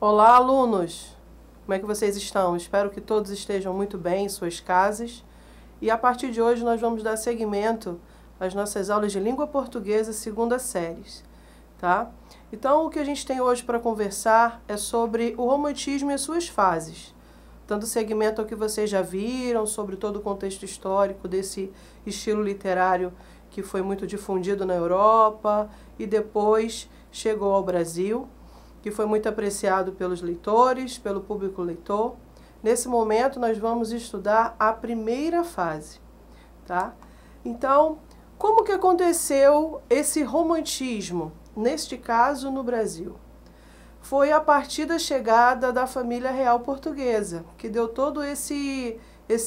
Olá, alunos! Como é que vocês estão? Espero que todos estejam muito bem em suas casas. E a partir de hoje nós vamos dar seguimento às nossas aulas de língua portuguesa segunda série, tá? Então, o que a gente tem hoje para conversar é sobre o romantismo e as suas fases. Dando seguimento ao que vocês já viram, sobre todo o contexto histórico desse estilo literário que foi muito difundido na Europa e depois chegou ao Brasil, que foi muito apreciado pelos leitores, pelo público leitor. Nesse momento, nós vamos estudar a primeira fase, tá? Então, como que aconteceu esse romantismo, neste caso, no Brasil? Foi a partir da chegada da família real portuguesa, que deu todo esse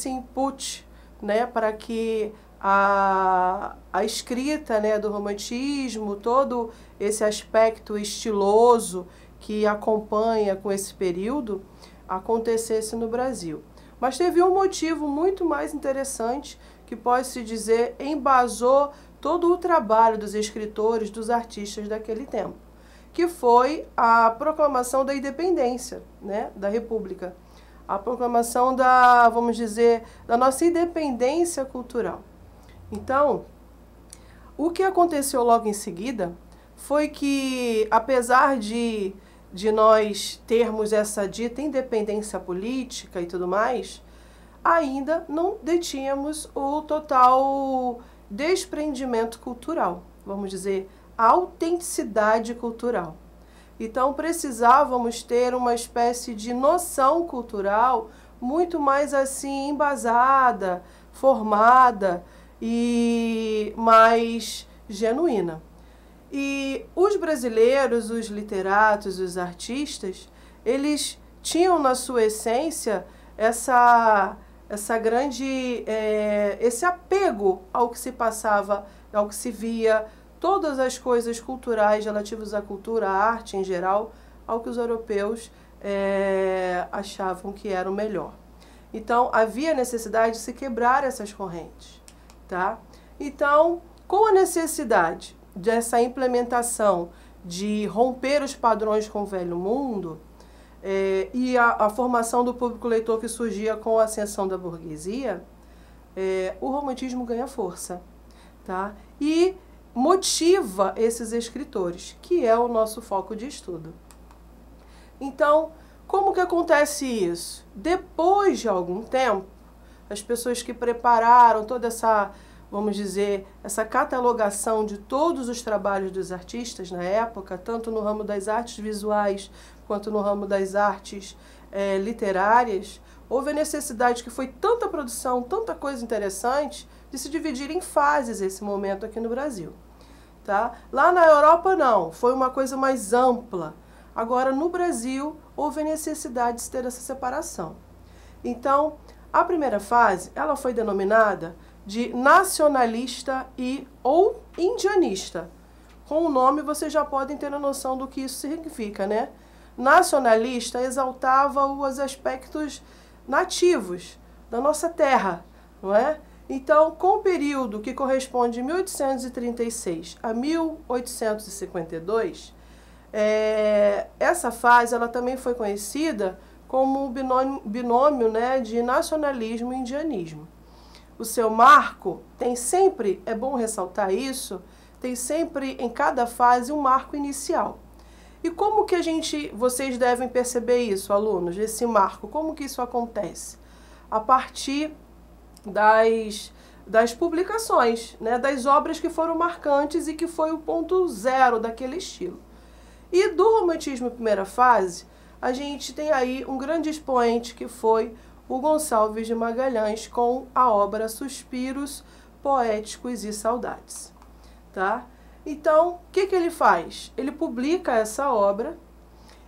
input, né, para que a escrita, né, do romantismo, todo esse aspecto estiloso que acompanha com esse período, acontecesse no Brasil. Mas teve um motivo muito mais interessante que, pode-se dizer, embasou todo o trabalho dos escritores, dos artistas daquele tempo, que foi a proclamação da independência, né, da República. A proclamação da, vamos dizer, da nossa independência cultural. Então, o que aconteceu logo em seguida foi que, apesar de nós termos essa dita independência política e tudo mais, ainda não detínhamos o total desprendimento cultural, vamos dizer, a autenticidade cultural. Então, precisávamos ter uma espécie de noção cultural muito mais assim embasada, formada e mais genuína. E os brasileiros, os literatos, os artistas, eles tinham na sua essência esse apego ao que se passava, ao que se via, todas as coisas culturais relativas à cultura, à arte em geral, ao que os europeus achavam que era o melhor. Então, havia necessidade de se quebrar essas correntes, tá? Então, com a necessidade dessa implementação de romper os padrões com o velho mundo e a formação do público leitor que surgia com a ascensão da burguesia, o romantismo ganha força, tá? E motiva esses escritores, que é o nosso foco de estudo. Então, como que acontece isso? Depois de algum tempo, as pessoas que prepararam toda essa, vamos dizer, essa catalogação de todos os trabalhos dos artistas na época, tanto no ramo das artes visuais quanto no ramo das artes literárias, houve a necessidade, que foi tanta produção, tanta coisa interessante, de se dividir em fases esse momento aqui no Brasil. Tá? Lá na Europa não, foi uma coisa mais ampla. Agora no Brasil houve a necessidade de ter essa separação. Então, a primeira fase, ela foi denominada de nacionalista ou indianista. Com o nome vocês já podem ter a noção do que isso significa, né? Nacionalista exaltava os aspectos nativos da nossa terra, não é? Então, com o período que corresponde de 1836 a 1852, essa fase ela também foi conhecida como o binômio, né, de nacionalismo e indianismo. O seu marco tem sempre, é bom ressaltar isso, tem sempre em cada fase um marco inicial. E como que vocês devem perceber isso, alunos, esse marco? Como que isso acontece? A partir das publicações, né, das obras que foram marcantes e que foi o ponto zero daquele estilo. E do romantismo primeira fase, a gente tem aí um grande expoente que foi o Gonçalves de Magalhães com a obra Suspiros Poéticos e Saudades. Tá? Então, o que ele faz? Ele publica essa obra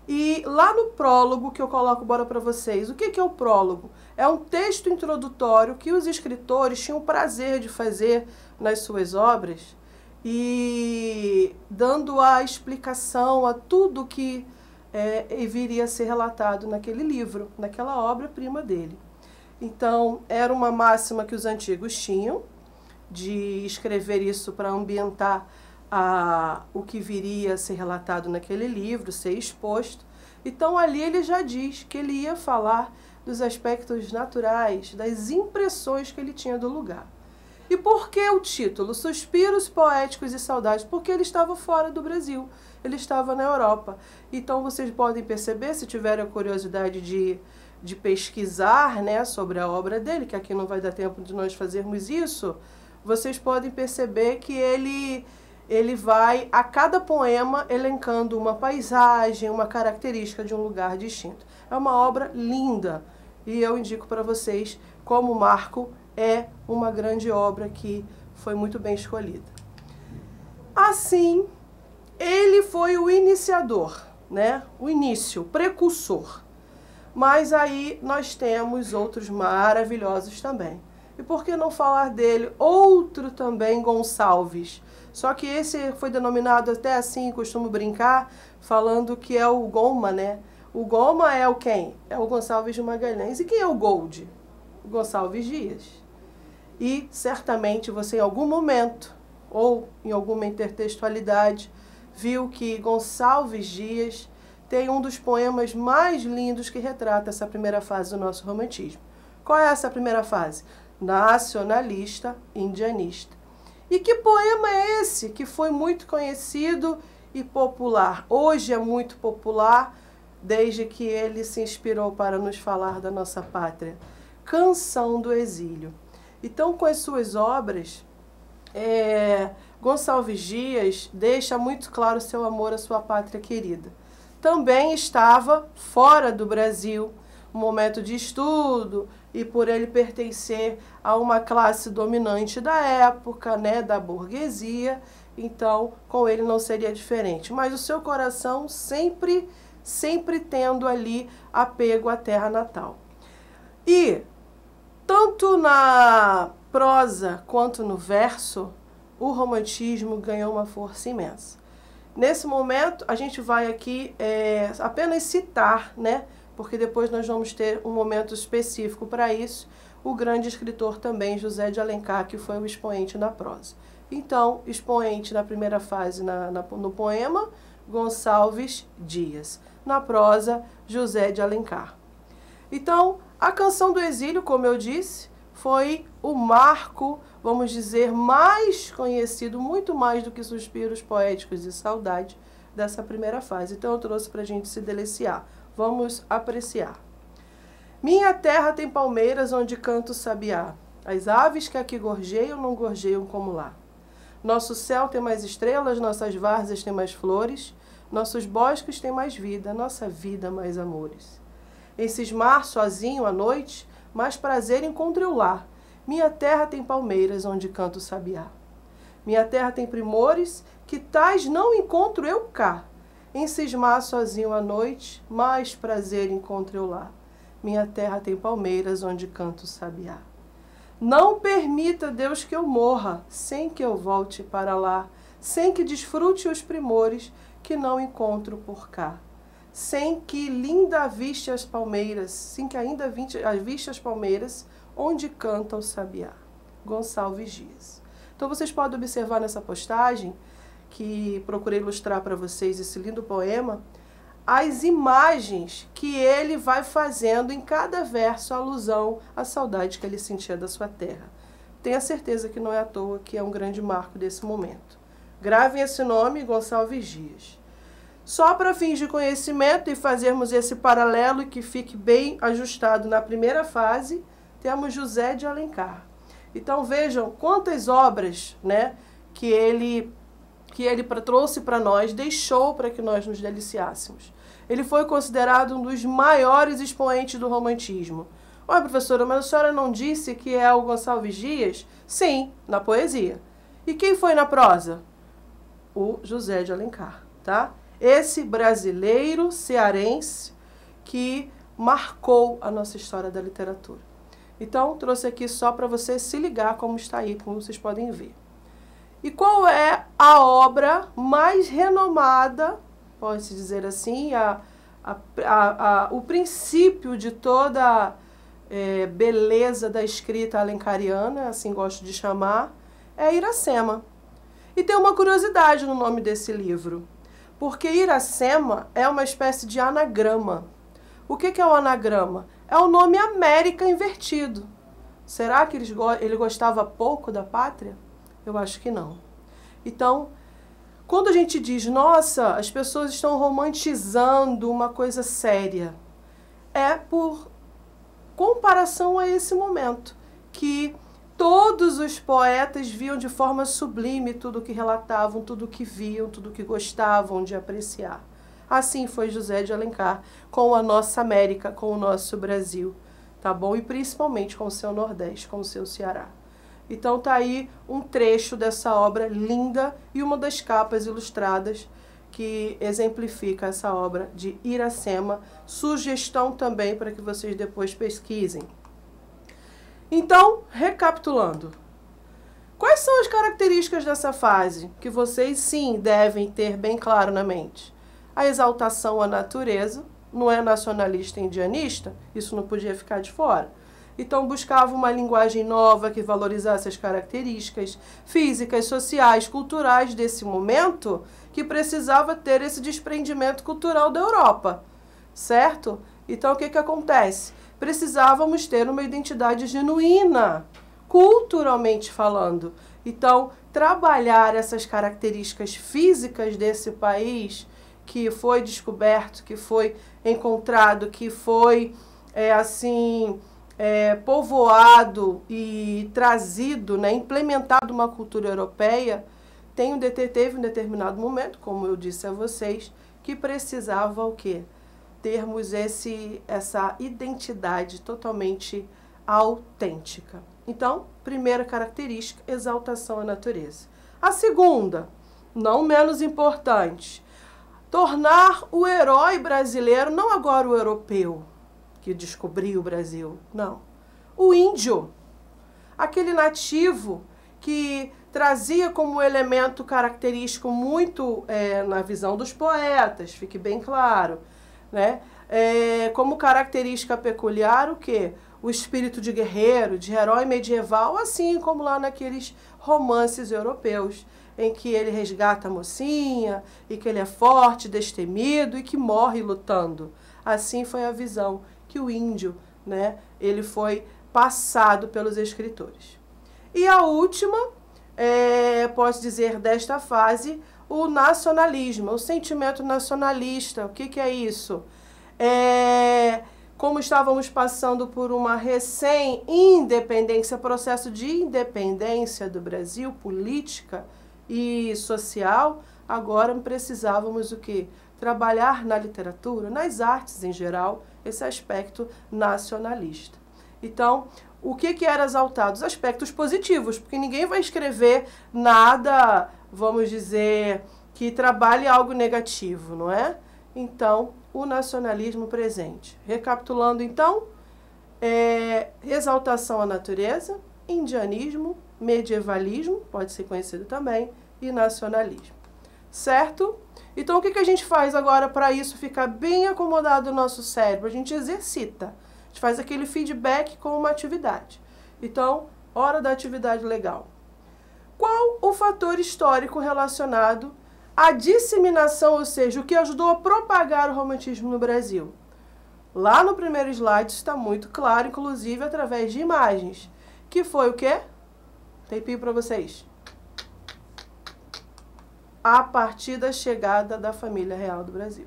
e lá no prólogo que eu coloco agora para vocês, o que é o prólogo? É um texto introdutório que os escritores tinham o prazer de fazer nas suas obras e dando a explicação a tudo que viria a ser relatado naquele livro, naquela obra-prima dele. Então, era uma máxima que os antigos tinham, de escrever isso para ambientar o que viria a ser relatado naquele livro, ser exposto. Então ali ele já diz que ele ia falar dos aspectos naturais, das impressões que ele tinha do lugar. E por que o título? Suspiros Poéticos e Saudades? Porque ele estava fora do Brasil, ele estava na Europa. Então vocês podem perceber, se tiverem a curiosidade de pesquisar, né, sobre a obra dele, que aqui não vai dar tempo de nós fazermos isso, vocês podem perceber que ele vai, a cada poema, elencando uma paisagem, uma característica de um lugar distinto. É uma obra linda e eu indico para vocês como Marco é uma grande obra que foi muito bem escolhida. Assim, ele foi o iniciador, né? O início, o precursor. Mas aí nós temos outros maravilhosos também. E por que não falar dele? Outro também, Gonçalves. Só que esse foi denominado até assim, costumo brincar, falando que é o Goma, né? O Goma é o quem? É o Gonçalves de Magalhães. E quem é o Gold? O Gonçalves Dias. E certamente você em algum momento, ou em alguma intertextualidade, viu que Gonçalves Dias tem um dos poemas mais lindos que retrata essa primeira fase do nosso romantismo. Qual é essa primeira fase? Nacionalista, indianista. E que poema é esse que foi muito conhecido e popular? Hoje é muito popular, desde que ele se inspirou para nos falar da nossa pátria. Canção do Exílio. Então, com as suas obras, Gonçalves Dias deixa muito claro seu amor à sua pátria querida. Também estava fora do Brasil, um momento de estudo, e por ele pertencer a uma classe dominante da época, né, da burguesia, então com ele não seria diferente. Mas o seu coração sempre tendo ali apego à terra natal. E tanto na prosa quanto no verso, o romantismo ganhou uma força imensa. Nesse momento, a gente vai aqui apenas citar, né? Porque depois nós vamos ter um momento específico para isso, o grande escritor também, José de Alencar, que foi o expoente na prosa. Então, expoente na primeira fase no poema, Gonçalves Dias. Na prosa, José de Alencar. Então, a Canção do Exílio, como eu disse, foi o marco, vamos dizer, mais conhecido, muito mais do que Suspiros Poéticos e Saudade, dessa primeira fase. Então, eu trouxe para a gente se deliciar. Vamos apreciar. Minha terra tem palmeiras onde canta o sabiá. As aves que aqui gorjeiam não gorjeiam como lá. Nosso céu tem mais estrelas, nossas várzeas têm mais flores, nossos bosques têm mais vida, nossa vida mais amores. Em cismar sozinho à noite, mais prazer encontro eu lá. Minha terra tem palmeiras onde canta o sabiá. Minha terra tem primores que tais não encontro eu cá. Em cismar sozinho à noite, mais prazer encontro eu lá. Minha terra tem palmeiras onde canto o sabiá. Não permita, Deus, que eu morra, sem que eu volte para lá, sem que desfrute os primores que não encontro por cá. Sem que linda viste as palmeiras, sem que ainda viste as palmeiras, onde canta o sabiá. Gonçalves Dias. Então vocês podem observar nessa postagem, que procurei ilustrar para vocês esse lindo poema, as imagens que ele vai fazendo em cada verso, alusão à saudade que ele sentia da sua terra. Tenha certeza que não é à toa que é um grande marco desse momento. Gravem esse nome, Gonçalves Dias. Só para fins de conhecimento e fazermos esse paralelo e que fique bem ajustado na primeira fase, temos José de Alencar. Então vejam quantas obras, né, que ele trouxe para nós, deixou para que nós nos deliciássemos. Ele foi considerado um dos maiores expoentes do romantismo. Olha, professora, mas a senhora não disse que é o Gonçalves Dias? Sim, na poesia. E quem foi na prosa? O José de Alencar, tá? Esse brasileiro cearense que marcou a nossa história da literatura. Então, trouxe aqui só para você se ligar como está aí, como vocês podem ver. E qual é a obra mais renomada, pode-se dizer assim, o princípio de toda beleza da escrita alencariana, assim gosto de chamar, é Iracema. E tem uma curiosidade no nome desse livro, Porque Iracema é uma espécie de anagrama. O que é o anagrama? É o nome América invertido. Será que ele gostava pouco da pátria? Eu acho que não. Então, quando a gente diz, nossa, as pessoas estão romantizando uma coisa séria, é por comparação a esse momento, que todos os poetas viam de forma sublime tudo o que relatavam, tudo o que viam, tudo o que gostavam de apreciar. Assim foi José de Alencar com a nossa América, com o nosso Brasil, tá bom? E principalmente com o seu Nordeste, com o seu Ceará. Então tá aí um trecho dessa obra linda e uma das capas ilustradas que exemplifica essa obra de Iracema. Sugestão também para que vocês depois pesquisem. Então, recapitulando, quais são as características dessa fase que vocês sim devem ter bem claro na mente? A exaltação à natureza, não é nacionalista e indianista, isso não podia ficar de fora. Então buscava uma linguagem nova que valorizasse as características físicas, sociais, culturais desse momento, que precisava ter esse desprendimento cultural da Europa, certo? Então o que acontece? Precisávamos ter uma identidade genuína, culturalmente falando. Então, trabalhar essas características físicas desse país que foi descoberto, que foi encontrado, que foi, povoado e trazido, né, implementado uma cultura europeia, teve um determinado momento, como eu disse a vocês, que precisava o quê? Termos essa identidade totalmente autêntica. Então, primeira característica, exaltação à natureza. A segunda, não menos importante, tornar o herói brasileiro, não agora o europeu, que descobriu o Brasil, não. O índio, aquele nativo que trazia como elemento característico muito, na visão dos poetas, fique bem claro, né? Como característica peculiar o quê? O espírito de guerreiro, de herói medieval, assim como lá naqueles romances europeus, em que ele resgata a mocinha, e que ele é forte, destemido e que morre lutando. Assim foi a visão que o índio, né, ele foi passado pelos escritores. E a última, posso dizer, desta fase, o nacionalismo, o sentimento nacionalista. O que é isso? Como estávamos passando por uma recém-independência, processo de independência do Brasil, política e social, agora precisávamos o quê? Trabalhar na literatura, nas artes em geral, esse aspecto nacionalista. Então, o que era exaltado? Os aspectos positivos, porque ninguém vai escrever nada, vamos dizer, que trabalhe algo negativo, não é? Então, o nacionalismo presente. Recapitulando, então, exaltação à natureza, indianismo, medievalismo, pode ser conhecido também, e nacionalismo. Certo? Então, o que a gente faz agora para isso ficar bem acomodado no nosso cérebro? A gente exercita. A gente faz aquele feedback com uma atividade. Então, hora da atividade legal. Qual o fator histórico relacionado à disseminação, ou seja, o que ajudou a propagar o romantismo no Brasil? Lá no primeiro slide está muito claro, inclusive através de imagens. Que foi o quê? Tempinho para vocês. A partir da chegada da família real do Brasil.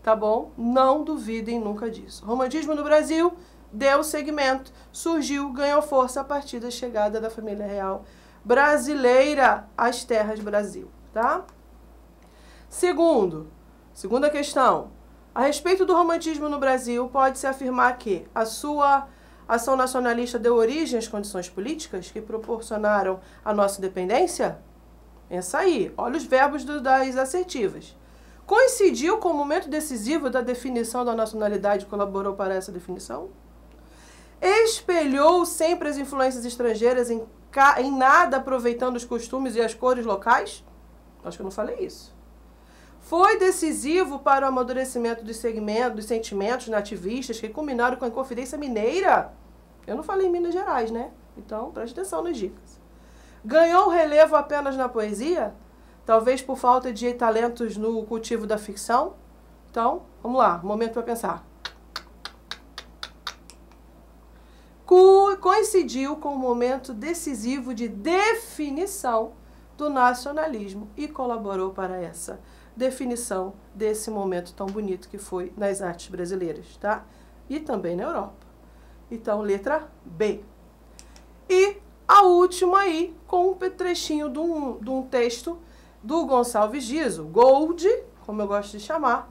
Tá bom? Não duvidem nunca disso. O romantismo no Brasil deu segmento, surgiu, ganhou força a partir da chegada da família real brasileira às terras do Brasil. Tá? Segunda questão. A respeito do romantismo no Brasil, pode-se afirmar que a sua ação nacionalista deu origem às condições políticas que proporcionaram a nossa independência? Essa aí, olha os verbos das assertivas. Coincidiu com o momento decisivo da definição da nacionalidade e colaborou para essa definição? Espelhou sempre as influências estrangeiras em nada aproveitando os costumes e as cores locais? Acho que eu não falei isso. Foi decisivo para o amadurecimento dos segmentos, dos sentimentos nativistas que culminaram com a Inconfidência Mineira? Eu não falei em Minas Gerais, né? Então, preste atenção nas dicas. Ganhou relevo apenas na poesia? Talvez por falta de talentos no cultivo da ficção? Então, vamos lá, momento para pensar. Coincidiu com o momento decisivo de definição do nacionalismo e colaborou para essa definição desse momento tão bonito que foi nas artes brasileiras, tá? E também na Europa. Então, letra B. E a última aí, com um trechinho de um texto do Gonçalves Dias, o Gold, como eu gosto de chamar,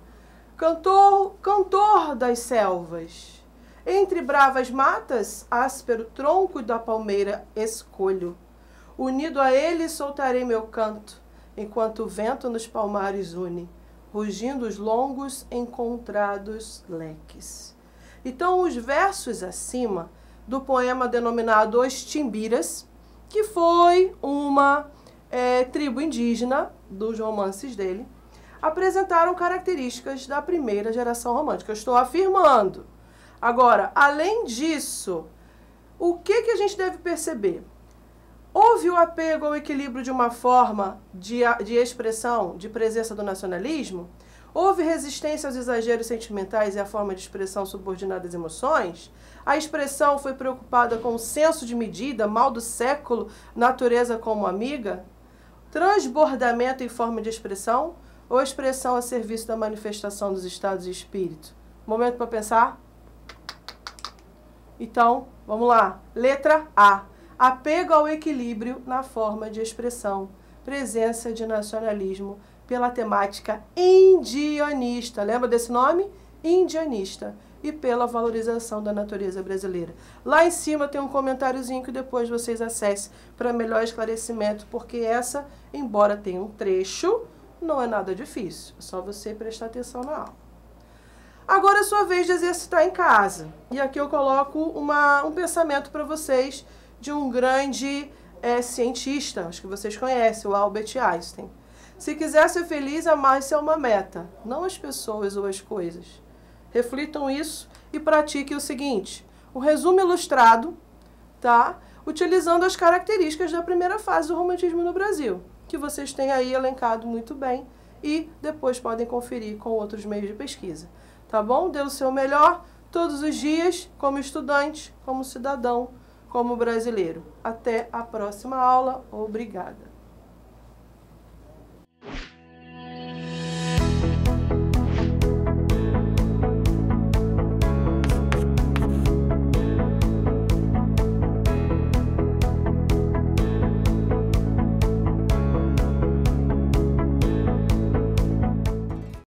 cantor das selvas. Entre bravas matas, áspero tronco da palmeira escolho. Unido a ele soltarei meu canto, enquanto o vento nos palmares une, rugindo os longos encontrados leques. Então, os versos acima do poema denominado Os Timbiras, que foi uma tribo indígena dos romances dele, apresentaram características da primeira geração romântica. Eu estou afirmando. Agora, além disso, o que a gente deve perceber? Houve o apego ao equilíbrio de uma forma de expressão, de presença do nacionalismo? Houve resistência aos exageros sentimentais e à forma de expressão subordinada às emoções? A expressão foi preocupada com o senso de medida, mal do século, natureza como amiga? Transbordamento em forma de expressão ou expressão a serviço da manifestação dos estados de espírito? Momento para pensar? Então, vamos lá. Letra A. Apego ao equilíbrio na forma de expressão. Presença de nacionalismo pela temática indianista. Lembra desse nome? Indianista. E pela valorização da natureza brasileira. Lá em cima tem um comentáriozinho que depois vocês acessem para melhor esclarecimento, porque essa, embora tenha um trecho, não é nada difícil. É só você prestar atenção na aula. Agora é sua vez de exercitar em casa. E aqui eu coloco um pensamento para vocês de um grande cientista, acho que vocês conhecem, o Albert Einstein. Se quiser ser feliz, amar-se é uma meta, não as pessoas ou as coisas. Reflitam isso e pratiquem o seguinte, um resumo ilustrado, tá? Utilizando as características da primeira fase do romantismo no Brasil, que vocês têm aí elencado muito bem e depois podem conferir com outros meios de pesquisa. Tá bom? Dê o seu melhor todos os dias, como estudante, como cidadão, como brasileiro. Até a próxima aula. Obrigada.